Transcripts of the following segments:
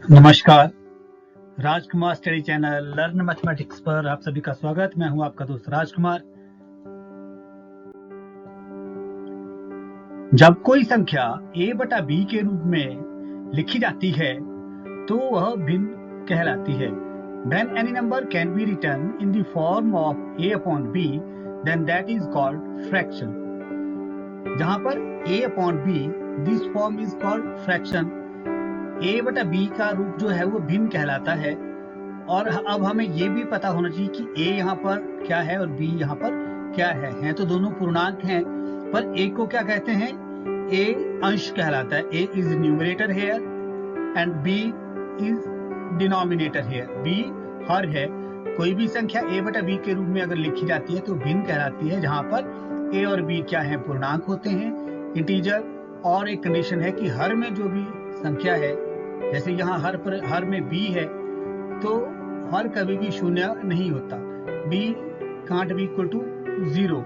नमस्कार, राजकुमार study channel learn mathematics पर आप सभी का स्वागत। मैं हूं आपका दोस्त राजकुमार। जब कोई संख्या a बटा b के रूप में लिखी जाती है तो वह भिन्न कहलाती है। When any number can be written in the form of a upon b, then that is called fraction. जहां पर a upon b, this form is called fraction. a बटा b का रूप जो है वो भिन्न कहलाता है। और अब हमें ये भी पता होना चाहिए कि a यहाँ पर क्या है और b यहाँ पर क्या है तो दोनों पूर्णांक हैं, पर a को क्या कहते हैं? a अंश कहलाता है। a is numerator here and b is denominator here. b हर है। कोई भी संख्या a बटा b के रूप में अगर लिखी जाती है तो भिन्न कहलाती है, जहां पर a और b क्या है? पूर्णांक होते हैं, इंटीजर। और एक कंडीशन है कि हर में जो भी संख्या है, जैसे यहाँ हर में b है तो हर कभी भी शून्य नहीं होता। b can't be equal to 0।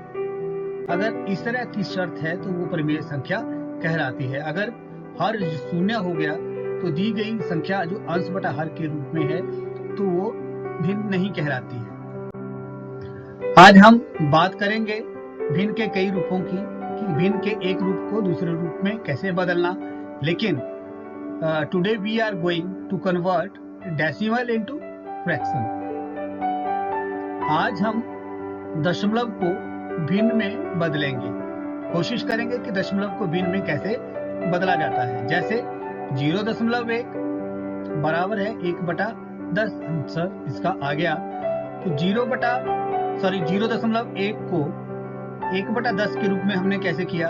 अगर इस तरह की शर्त है तो वो परिमेय संख्या कहलाती है। अगर हर शून्य हो गया तो दी गई संख्या जो अंश बटा हर के रूप में है तो वो भिन्न नहीं कहलाती है। आज हम बात करेंगे भिन्न के कई रूपों की, कि भिन्न के एक रूप को दूसरे रूप में कैसे बदलना। लेकिन today we are going to convert decimal into fraction. आज हम दशमलव को भिन्न में बदलेंगे। कोशिश करेंगे कि दशमलव को भिन्न में कैसे बदला जाता है। जैसे 0.1 बराबर है 1/10। आंसर इसका आ गया। तो 0.1 को 1/10 के रूप में हमने कैसे किया?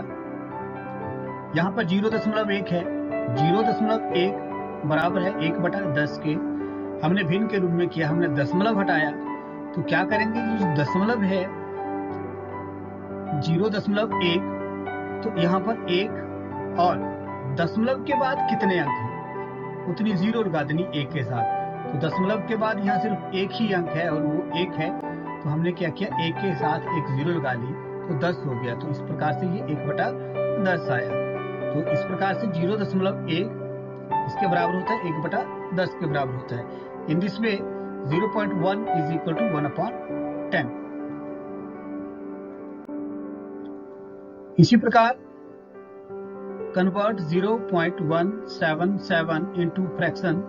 यहाँ पर 0.1 है, 0.1 बराबर है 1/10 के। हमने भिन्न के रूप में किया, हमने दशमलव हटाया। तो क्या करेंगे? जो दशमलव है 0.1, तो यहाँ पर 1 और दशमलव के बाद कितने अंक हैं उतनी जीरो लगा देनी 1 के साथ। तो दशमलव के बाद यहाँ सिर्फ एक ही अंक है और वो 1 है, तो हमने क्या किया? 1 के साथ एक जीरो लगा ली तो 10 हो गया। तो इस प्रकार से ये 1/10 आया। तो इस प्रकार से 0.1 इसके बराबर होता है 1/10 के बराबर होता है। In this way 0.1 is equal to 1/10। इसी प्रकार कन्वर्ट 0.177 इनटू फ्रैक्शन।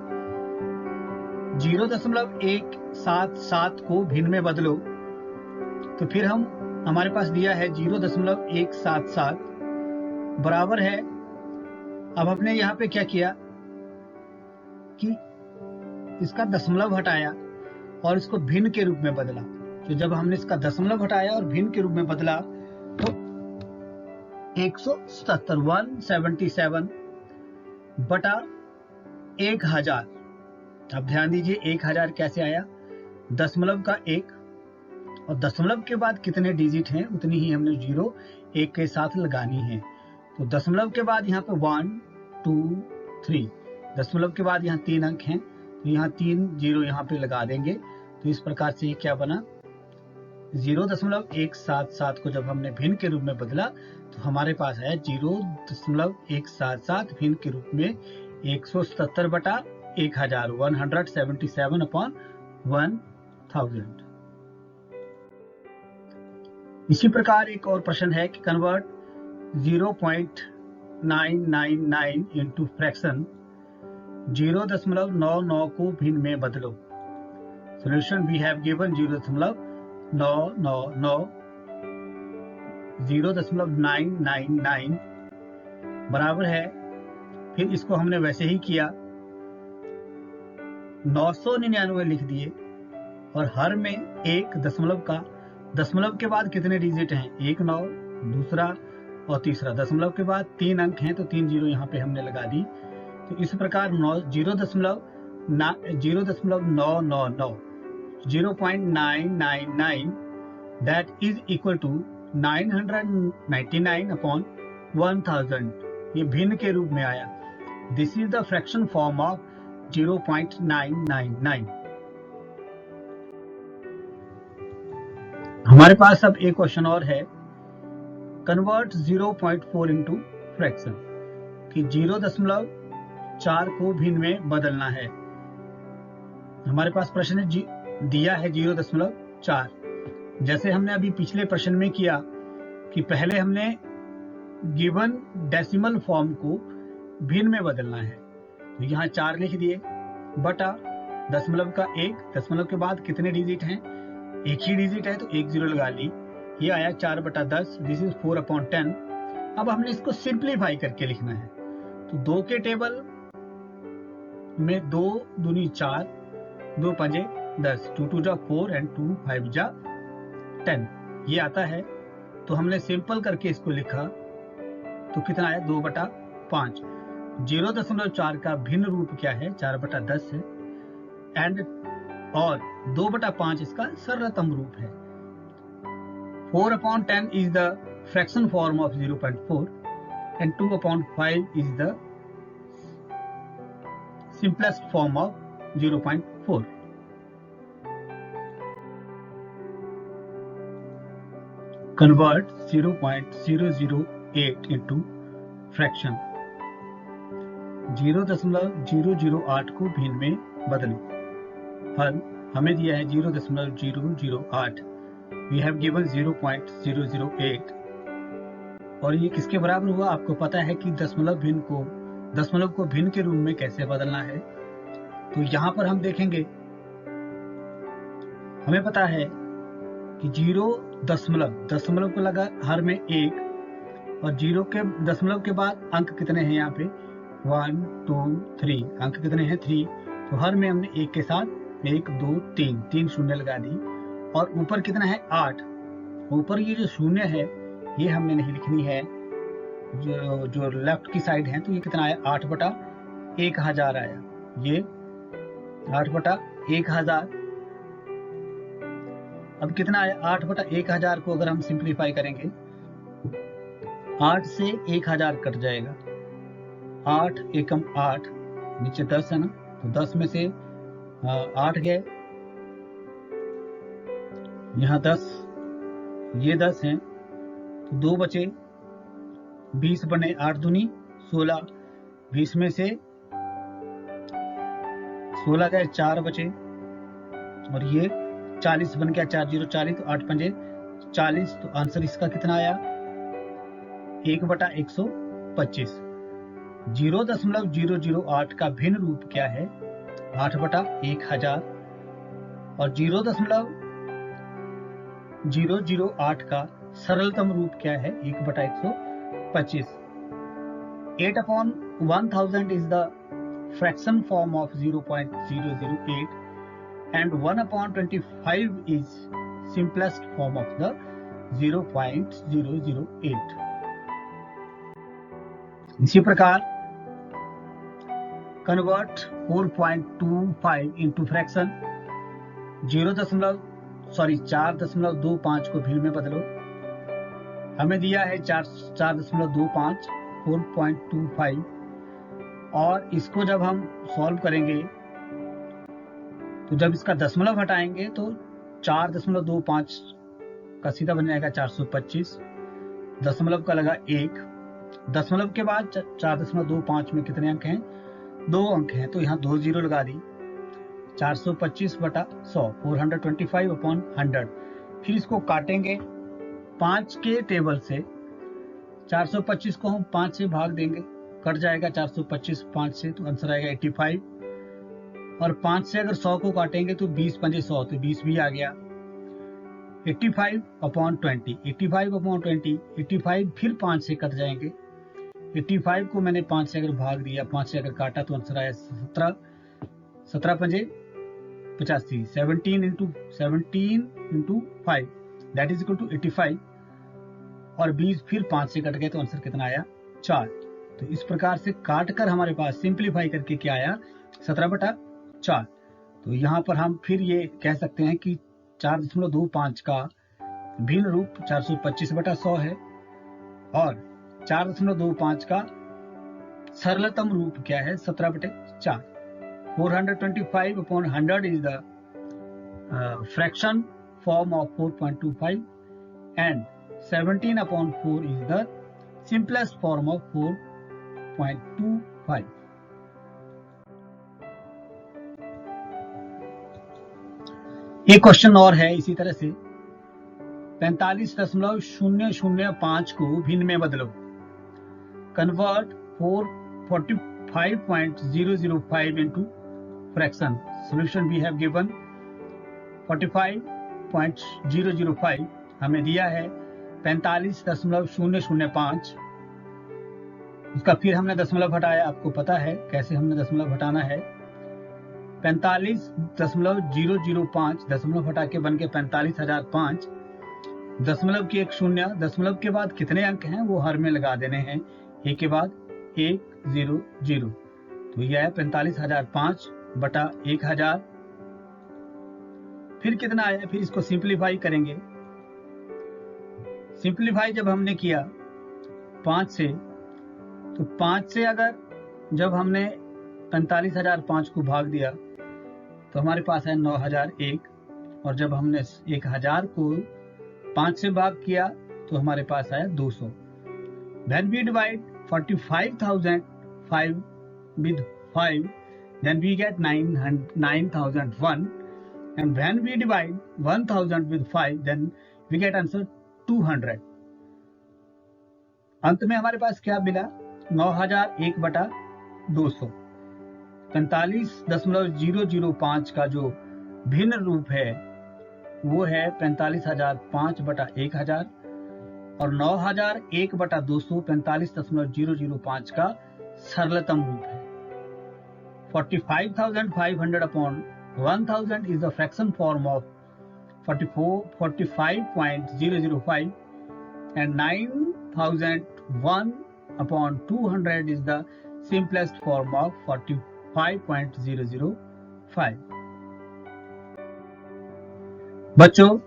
0.177 को भिन्न में बदलो तो फिर हमारे पास दिया है 0.177 बराबर है। अब हमने यहाँ पे क्या किया कि इसका दशमलव हटाया और इसको भिन्न के रूप में बदला। तो जब हमने इसका दशमलव हटाया और भिन्न के रूप में बदला तो 177 बटा 1000। अब ध्यान दीजिए 1000 कैसे आया? दशमलव का 1 और दशमलव के बाद कितने डिजिट हैं उतनी ही हमने 0 1 के साथ लगानी है। तो दशमलव के बाद यहाँ पे 1 2 3, दशमलव के बाद यहाँ 3 अंक हैं तो यहाँ 3 0 यहाँ पे लगा देंगे। तो इस प्रकार से ये क्या बना? 0.177 को जब हमने भिन्न के रूप में बदला तो हमारे पास है 0.177 भिन्न के रूप में 177 बटा 1000, 177/1000। इसी प्रकार एक और प्रश्न है कि कन्वर्ट 0.999 इनटू फ्रैक्शन। 0.99 को भिन्न में बदलो। सॉल्यूशन वी हैव गिवन 0.999 बराबर है। फिर इसको हमने वैसे ही किया, 999 लिख दिए और हर में एक दशमलव के बाद कितने डिजिट हैं? 1 9, दूसरा और तीसरा। दशमलव के बाद 3 अंक हैं तो 3 0 यहाँ पे हमने लगा दी। तो इस प्रकार 0.999 that is equal to 999/1000। ये भिन्न के रूप में आया। This is the fraction form of 0.999। हमारे पास अब एक क्वेश्चन और है, कन्वर्ट 0.4 इनटू फ्रैक्शन। कि 0.4 4 को भिन्न में बदलना है। हमारे पास प्रश्न दिया है 0.4। जैसे हमने अभी पिछले प्रश्न में किया कि पहले हमने गिवन डेसिमल फॉर्म को भिन्न में बदलना है, तो यहाँ 4 लिख दिए बटा दशमलव का 1, दशमलव के बाद कितने डिजिट हैं, एक ही डिजिट है तो 1 0 लगा ली, ये आया 4/10, दिस इज 4/10। अब हमने इसको सिंप्लीफाई करके लिखना है, तो 2 के टेबल में 2 दूनी 4, 2 पंजे 10, 2 2 जा 4 एंड 2 5 जा 10, ये आता है। तो हमने सिंपल करके इसको लिखा तो कितना आया 2/5। 0.4 का भिन्न रूप क्या है, 4/10 है, एंड और 2/5 इसका सरलतम रूप है। 4/10 is the fraction form of 0.4 and 2/5 is the simplest form of 0.4. Convert 0.008 into fraction। 0.008 को भिन्न में बदलो। हल हमें दिया है 0.008, वी हैव गिवन 0.008, और ये किसके बराबर हुआ, आपको पता है कि दशमलव को भिन्न के रूप में कैसे बदलना है। तो यहाँ पर हम देखेंगे, हमें पता है कि 0 दशमलव को लगा हर में 1, और 0 के दशमलव के बाद अंक कितने हैं, यहाँ पे 1 2 3 अंक कितने हैं 3, तो हर में हमने 1 के साथ 1 2 3 शून्य लगा दी, और ऊपर कितना है 8, ऊपर ये जो शून्य है ये हमने नहीं लिखनी है, जो लेफ्ट की साइड है, तो ये कितना आया 8/1000 आया, ये 8/1000। अब कितना आया 8/1000 को अगर हम सिंप्लीफाई करेंगे, 8 से 1000 कट जाएगा, 8 एकम 8, नीचे 10 है ना, तो 10 में से 8 गए, यहाँ 10, ये 10 हैं, तो 2 बचे, 20 बने, 8 दूनी 16, 20 में से 16 गए, 4 बचे, और ये 40 बन गया, 4 0 40, तो 8 पंजे 40, तो आंसर इसका कितना आया 1/125। 0.008 का भिन्न रूप क्या है 8/1000, और 0.008 का सरलतम रूप क्या है 1/125। 8/1000 is the fraction form of 0.008 and 1/25 is simplest form of the 0.008। इसी प्रकार कन्वर्ट 4.25 into fraction 4.25 को भिन्न में बदलो। हमें दिया है 4.25 4.25, और इसको जब हम सॉल्व करेंगे तो जब इसका दशमलव हटाएंगे तो 4.25 का सीधा बन जाएगा 425, दशमलव का लगा 1, दशमलव के बाद 4.25 में कितने अंक हैं 2 अंक हैं, तो यहाँ 2 0 लगा दी, 425/100 425/100। फिर इसको काटेंगे 5 के टेबल से, 425 को हम 5 से भाग देंगे, कट जाएगा 425 5 से, तो आंसर आएगा 85, और 5 से अगर 100 को काटेंगे तो 20 पंजे 100, तो 20 भी आ गया। 85/20, 85 फिर 5 से कट जाएंगे, 85 को मैंने 5 से अगर भाग दिया, 5 से अगर काटा तो आंसर आया 17 पंजे 85, 17 into 5 that is equal to 85, और 20 फिर 5 से कट गए तो आंसर कितना आया 4। तो इस प्रकार से काट कर हमारे पास सिंप्लीफाई करके क्या आया 17/4। तो यहाँ पर हम फिर ये कह सकते हैं कि 4.25 का भिन्न रूप 425/100 है, और 4.25 का सरलतम रूप क्या है 17/4। 425/100 is the fraction form of 4.25 and 17/4 is the simplest form of 4.25। एक क्वेश्चन और है इसी तरह से, 45.005 को भिन्न में बदलो। Convert 45.005 into fraction. Solution we have given 45.005 हमें दिया है 45.005, उसका फिर हमने दशमलव हटाया, आपको पता है कैसे हमने दशमलव हटाना है। 45.005 दशमलव हटा के बन के 45,005, दशमलव की एक शून्य, दशमलव के बाद कितने अंक हैं वो हर में लगा देने हैं, एक के बाद 100, तो यह है 45,005 बटा 1000। फिर कितना आया, फिर इसको सिंप्लीफाई करेंगे। सिंप्लीफाई जब हमने किया 5 से, तो 5 से अगर जब हमने 45,005 को भाग दिया तो हमारे पास है 9,001, और जब हमने 1000 को 5 से भाग किया तो हमारे पास आया 200। When we divide 45,005 with 5, then we get 9,001, and when we divide 1,000 with 5, then we get answer 200। अंत में हमारे पास क्या मिला, 9,001 बटा 200। 45.005 का जो भिन्न रूप है वो है 45,005 बटा 1000, और 9,001 बटा 200 45.005 का सरलतम रूप है। 45,500 upon 1,000 is the fraction form of 45.005, and 9,001 upon 200 is the simplest form of 45.005। बच्चों,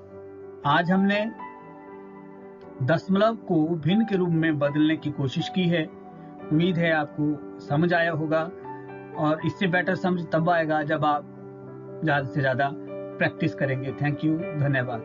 आज हमने दशमलव को भिन्न के रूप में बदलने की कोशिश की है। उम्मीद है आपको समझ आया होगा, और इससे बेटर समझ तब आएगा जब आप ज़्यादा से ज़्यादा प्रैक्टिस करेंगे। थैंक यू, धन्यवाद।